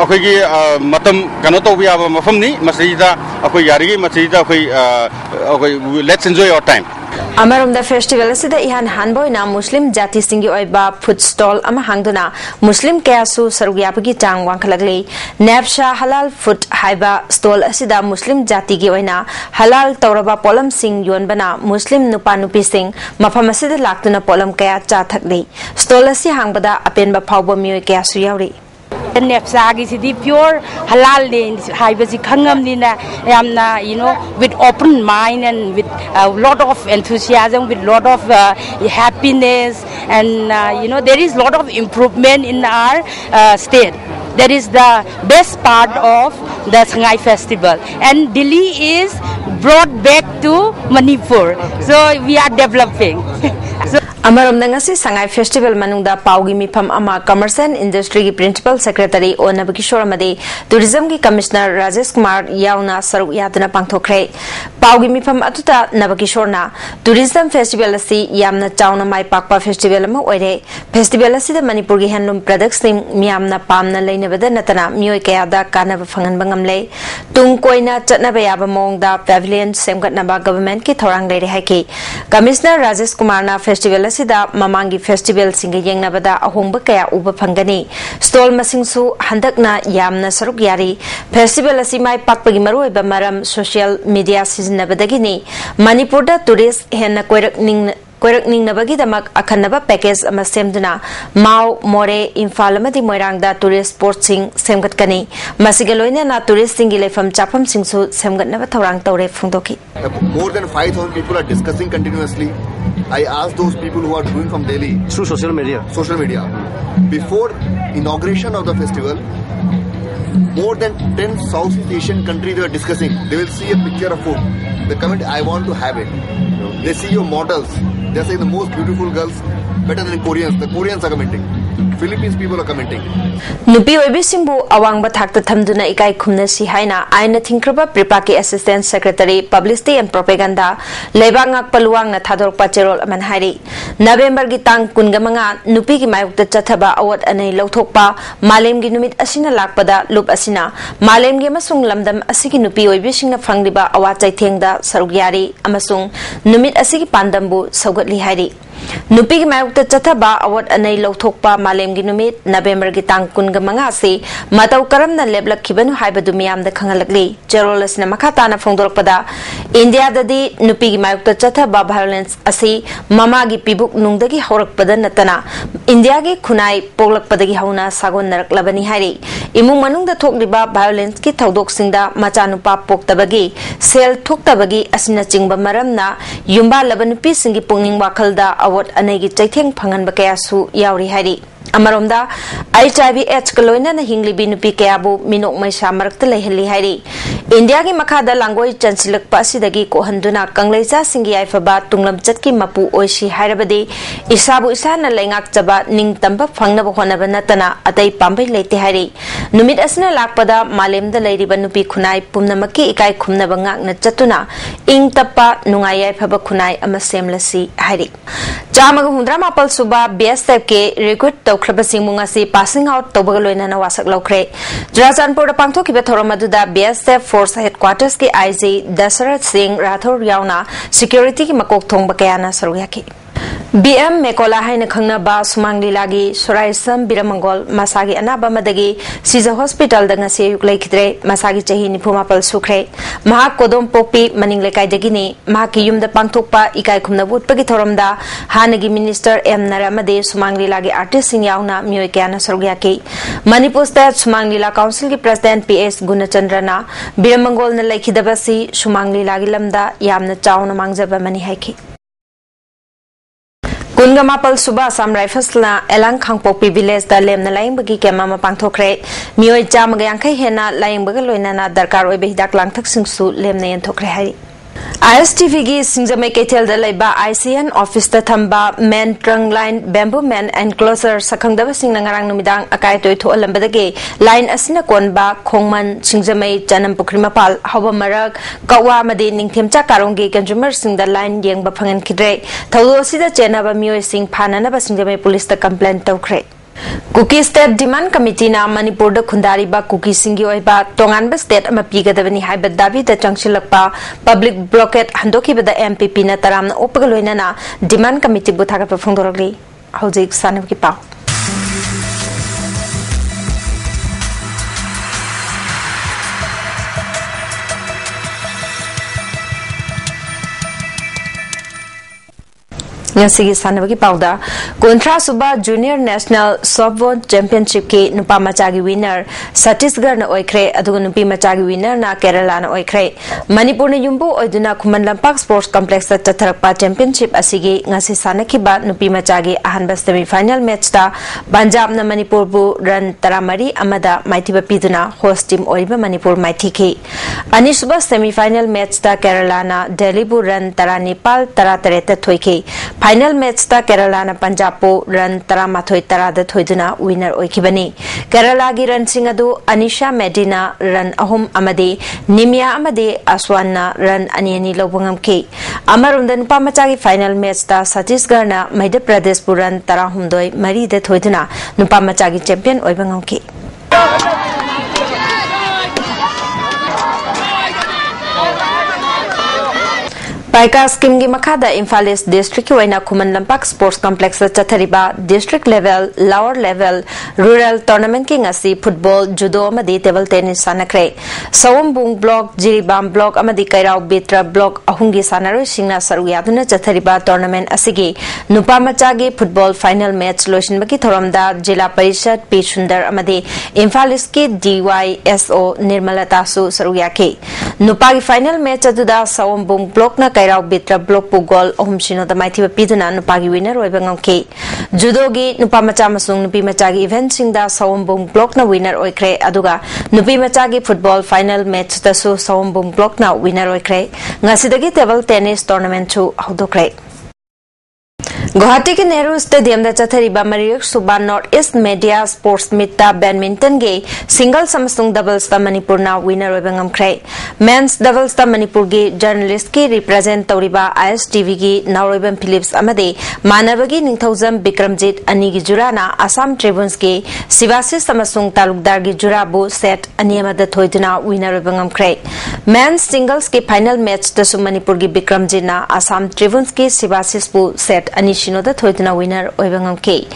अखोई मतम कनो तो भी आबा मफम नी मसीदा अखोई यारिगी मसीदा अखोई लेट्स एंजॉय आवर टाइम अमरम फेस्टिवल इहान हानबोइना मुस्लिम जाति सिंगी ओइबा फूड स्टॉल अमा हांगदुना मुस्लिम कयासु सरुयापगी चांग वांखलगले नेप्शा हलाल फूड हाइबा स्टॉल असिदा मुस्लिम जाति की ओइना हलाल तौरबा पोलम सिंग योनबना मुस्लिम नुपा नुपी सिंग मफम असिदा लाक्तुना पोलम कया चाथकले स्टॉल असि हांगबदा अपेनबा फावबा मियोय कयासु यावरी Nepsagi pure halal haibasi khangam dina yamna with open mind and with a lot of enthusiasm, with lot of happiness, and there is lot of improvement in our state. That is the best part of the Sangai festival, and Delhi is brought back to Manipur, so we are developing. अमरम नंगसी Sangai festival मनुंगदा पाउगी मिफम अमा commerce and industry की principal secretary ओ नबकिशोर मदे tourism की कमिश्नर राजेश कुमार याउना सरुक यादना पांगथोखरे पाउगी मिफम अतुता नबकिशोरना टूरिज्म फेस्टिवल असि यामना चाउना माइ पाकपा फेस्टिवल अमा ओइरे फेस्टिवल असि द मणिपुर की हैंडलूम प्रोडक्ट्स सिंग मियामना पामना लेनेबदा नतना मियोय कयादा कानब फंगन बंगमले तुंग कोइना चटनबा याबा मोंगदा पेविलियन सेमगतनबा गवर्नमेंट की थोरांग लेरे हाइके कमिश्नर राजेश कुमार ना फेस्टिवल ममांगी फेस्टिवल सिंगे येंगनाबदा अहोंबा कया उबा फंगनी स्टॉल मसिंगसु हंदकना यामना सरुक यारी फेस्टिवल असि माइ पाकपगी मरुइबा मरम सोशल मीडिया सिजनबदगिनी मणिपुरदा टूरिस्ट हेना कोइरकनिंगनबगीदमक अखनबा पैकेज अमा सेमदुना माओ मोरे Imphal अमदि मोइरांगदा tourist spot Singh सेमगतकनी मसिगे लोइना tourist सिंगी लेफम चाफम सिंगसु सेमगतनबा थौरांग तौरे फुंगदोकी More than 5,000 people are discussing continuously. I asked those people who are doing from Delhi through social media. Before inauguration of the festival, more than 10 Southeast Asian countries they are discussing. They will see a picture of food. They comment, I want to have it. They see your models. They are saying the most beautiful girls, better than Koreans. The Koreans are commenting. Philippines people are commenting. Nupi oibi singbu awang ba thakta thamduna ikai khumna si haina aina thingkraba pripa ki assistant secretary publicity and propaganda lebang ak paluang na thador pacherol aman hari November gi tang kungamanga nupi ki mayuk ta chathaba award anei lauthokpa malem gi numit asina lakpada lup asina malem gi amasung lamdam asigi nupi oibi singna phangdiba awa chaithengda sarugyari amasung numit asigi pandambu saugatli hari Nupi ki mayuk ta chathaba award anei lauthokpa malem gi numit November gi tang kungamanga se matau karamna leblak khibanu haibadu miyam da khangalakli cherolas na makata na phongdorpada India dadi nupi gi mayuk ta chathaba violence asi mama gi pibuk nungdagi horakpada natana India gi khunai poglakpada gi hauna sagon naraklabani hari imung manung da thokliba violence ki thodok singda machanupa poktabagi sel thoktabagi asina chingba maramna yumba labanupi singi pungning wakhalda award anegi chaitheng phangan ba kaya su yauri hari अमरोंदा HIV AIDS कलोइना न हिंगलिबी नुपी कयाबु मिनोक मैसा मरक्त लेहली हाइरी India की मखादा लांगोई चंसिलकपा सिदगी कोहंदुना कंगलेजा सिंगी आइफबा तुंगलम चटकी मपु ओइसी हाइरबदे इसाबु इसाना लेंगाक जबा निंगतंबा फंगनब होनबा नतना अतै पांबै लेते हाइरी नुमित असना लाकपदा मालेमदा लैरिबा नुपी खुनाई पुमनमकी इकाई खुमनबा ngakna चतुना इंग तप्पा नुंगाई आइफबा खुनाई अमा सेमलसी हाइरी चामग हुंद्रा मापल सुबा BSF के रिक्रूट तौख्रबसिंगमुंगासी पासिंग आउट तौबगा लोइना वासक लौख्रे राजनपुर पांगथोखिबा थोरमदुदा BSF फोर्स हेडक्वार्टर्स के IG दशरथ सिंह राठौर यावना सिक्योरिटी की मकोक थोंगबा कयाना सरुयाकी BM मेकोला है खंगनबा सुमांग लीलागी सोराइसम बिरमंगोल मसागी अनाबा मदगी सीजा हॉस्पिटल दंगा से युक्लेखिद्रे मसागी चही निफुमापल सुख्रे महा कोदोम पोपी मनिंग लेकाइदगिनी महा की युमदा पांगथोकपा इकाई खुमनबु उत्पगी थोरमदा हानगी minister M नरामदे Sumang लीलागी artist Singh यावना मियोय कयाना सरुयाकी Manipur state Sumang लीला काउंसिल की प्रेसिडेंट PS गुणचंद्रना बिरमंगोल न लेखिदबसी सुमांग लीलागी लमदा यामना चावना मांगजबा मनि हाइकी कुनगमापल सुबा असम राइफल्सना एलांग खांगपोपी विलेज दा लेमना लाइंबगी केमा पांगथोखरे मियोय चामग यांखै हेना लाइंबगा लोइनाना दरकार ओइबे हिदाक लांगथक सिंगसु लेमना यनथोखरे हाइ ISTV की सिंगजमे केथेल दलाइबा ICN ऑफिस ता थंबा main trunk line bamboo man enclosure सखंगदब सिंगना ngarang numidang akai toi tho alambadage line asina konba khongman सिंगजमे चनम Pukhri मपाल हवा मरक कवा मदे निंगथेमचा कारोंगे कंज्यूमर सिंग द लाइन येंगबा फंगन खिद्रे थौदो सिदा चेनाबा मियोय सिंग फानानबा सिंगजमे पुलिस ता complaint तौखरे Cookie State Demand Committee na Manipur da khundariba cookie singi oiba tonganba state ama pigadabani haiba dabi da changchilakpa public blockade handoki bada MPP na taramna opagaloina na demand committee buthaga phongdoragli hojik sanab ki pau Yasigi Sanavaki Pauda, Kontra Suba Junior National Softball Championship ke Nupa Machagi winner, Satisgar na Oikre, Adunupi Machagi winner na Kerala na Oikre, Manipur na Yumbu Oiduna Kumanlampak Sports Complex at Tatarapa Championship Asigi, Ngasi Sanakiba, Nupi Machagi, Ahanbas semi final match ta, Banjab na Manipur bu run Taramari, Amada, Maitiba Piduna, host team Oriba Manipur Maitiki. Anisuba semi final match ta Kerala na Delhi bu run Tara Nepal, Tara Tereta Toike. Final match ta Kerala na Punjab po run Taramathoi Tarada Thoiduna winner oikibani. Kerala gi run singadu Anisha Medina run ahum amade Nimya amade Aswana run aniani lobangam ke. Amarundan Pamachagi final match ta Satisgarh na Madhya Pradesh po run Tarahumdoi Mari de Thoiduna Nupamachagi champion oibangam ke. Paika scheme gi makada Imphal East District waina Kumanlampak Sports Complex chathariba district level, lower level, rural tournament ki ngasi football, judo amadi table tennis sanakre. Sawombung block, Jiribam block amadi Kairao Bitra block ahungi sanaroi singna saruyaduna chathariba tournament asigi Nupamachagi football final match loishinbaki thoramda Jila Parishad P Sundar amadi Imphal East ki DYSO Nirmalata su saruyake. Nupagi final match aduda Sawombung block na Kairao Bitra block pu goal ohum sino da maithiba piduna nupagi winner oibangam ke. Judo gi Nupamacha masung Nupi Machagi event singda Sawombung block na winner oikre aduga Nupi Machagi football final match da su Sawombung block na winner oikre. Ngasidagi table tennis tournament chu hodokre. Guwahati ke Nehru Stadium da chathariba Mariyak Suba North East Media Sports Meet ta badminton ge singles amasung doubles ta Manipur na winner oibangam kre. Men's doubles ta Manipur ge journalist ki represent tauriba ISTV gi Nauroibam Phillips amade manabagi Ningthaujam Bikramjit ani gi jura na Assam Tribunes ge Sivasis amasung talukdar gi jura bu set ani amada thoiduna winner oibangam kre. Men's singles ke final match ta su Manipur gi Bikramjit na Assam Tribunes ge Sivasis bu set ani Shinoda Thoiduna winner oibangam ke.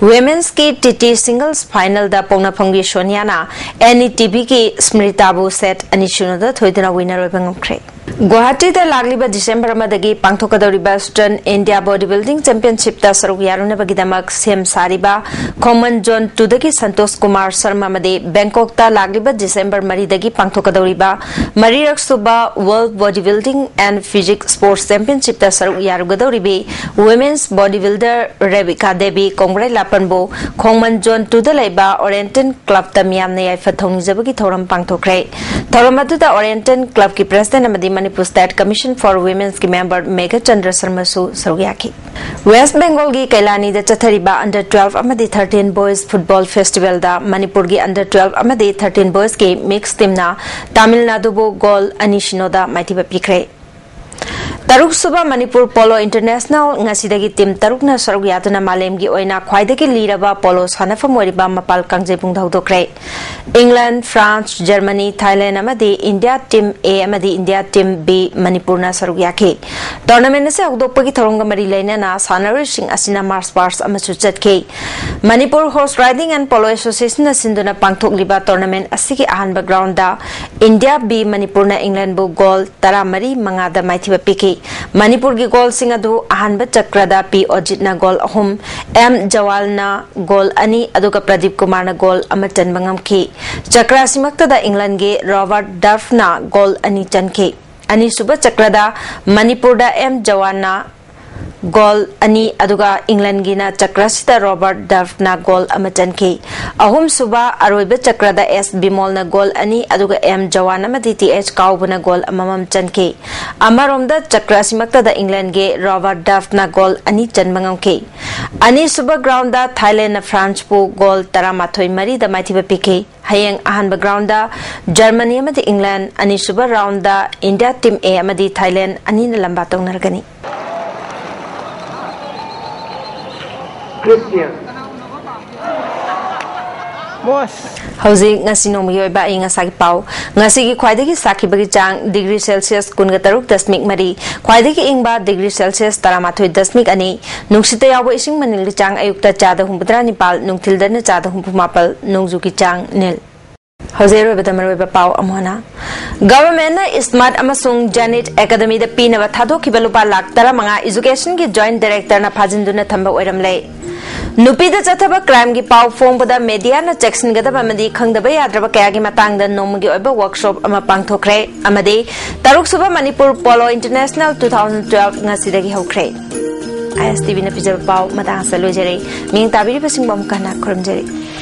Women's ke TT singles final da Pongna Phonggi Soniana NETB ke Smritabu set ani Shinoda Thoiduna winner oibangam kre. Guwahati da lagliba December amadagi pangthokadoriba Eastern India Bodybuilding Championship ta saruk yaruna bagidamak sem sariba Common Zone 2 dagi Santosh Kumar Sharma amade Bangkok ta lagliba December 3 dagi pangthokadoriba Marirak Suba World Bodybuilding and Physique Sports Championship ta saruk yarugadoribe Women's Bodybuilder Rebecca Devi Kongrai Lapanbo Common Zone 2 da laiba Oriental Club ta miyamna yaifa thongjabagi thoram pangthokre. Thoram adu da Oriental Club ki president amadi Manipur State Commission for Women's ki member Megha Chandra Sharma su saruyaki. West Bengal gi Kailani da chathariba under 12 amadi 13 boys football festival da Manipur gi under 12 amadi 13 boys ki mixed team na Tamil Nadu bo goal anishino da maitiba pikre. Taruk Suba Manipur Polo International ngasidagi team taruk na saruk yatuna malem gi oina khwaidagi liraba polo sanafam oriba mapal kangjebung daudokre. England, France, Germany, Thailand amadi India team A amadi India team B Manipur na saruk yake. Tournament se agdopagi thoronga mari laina na sanari sing asina march past amachu chatke. Manipur Horse Riding and Polo Association na sinduna pangthok liba tournament asigi ahanba ground da India B Manipur na England bu goal taramari mangada maithiba piki. Manipur gi goal singadu ahanba chakrada P Ojit na goal ahum M Jawal na goal ani aduga Pradeep Kumar na goal amatan bangam ki. Chakra simakta da England ge Robert Duff na goal ani chanke. Ani suba chakrada Manipur da M Jawal na goal ani aduga England gina chakrasita Robert Duff na goal amatan ke. Ahum suba aroiba chakrada S Bimol na goal ani aduga M Jawana maditi H Kaubu na goal amamam chanke. Amaromda chakrasimakta da England ge Robert Duff na goal ani chanmangam ke. Ani suba ground da Thailand na France po goal taramathoi mari da maithiba pike. Hayang ahanba ground da Germany amadi England ani suba round da India team A amadi Thailand ani na lamba tong nargani. Christian. Hausi ngasi nomi yoi ba inga sagi pau ngasi ki khwaide ki sakhi bagi chang degree Celsius kunga taruk dasmik mari khwaide ki ingba degree Celsius taramathoi dasmik ani nungsita yawo ising manil ki chang ayukta chada humbudra nipal nungthilda na chada humpumapal nungju ki chang nil Hauser Badamar Pau Amona Government Smart Amasung Janet Academy the Pina Tado Kibalupa Lak Taramanga Education ki Joint Director na Pajinduna Tamba Wedamle Nupi the Zataba crime ki Pau form the media na Jackson Gadamadi Kang the Bay Adraba Kayagi Matang the Nomagi Oba workshop Amapang Tokre Amade Taruk Suba Manipur Polo International 2012 Nasidagi Hokre ISTV na Pizza Pau Matang Salujere Ming Tabi Passing Bomb Kana Kurumjeri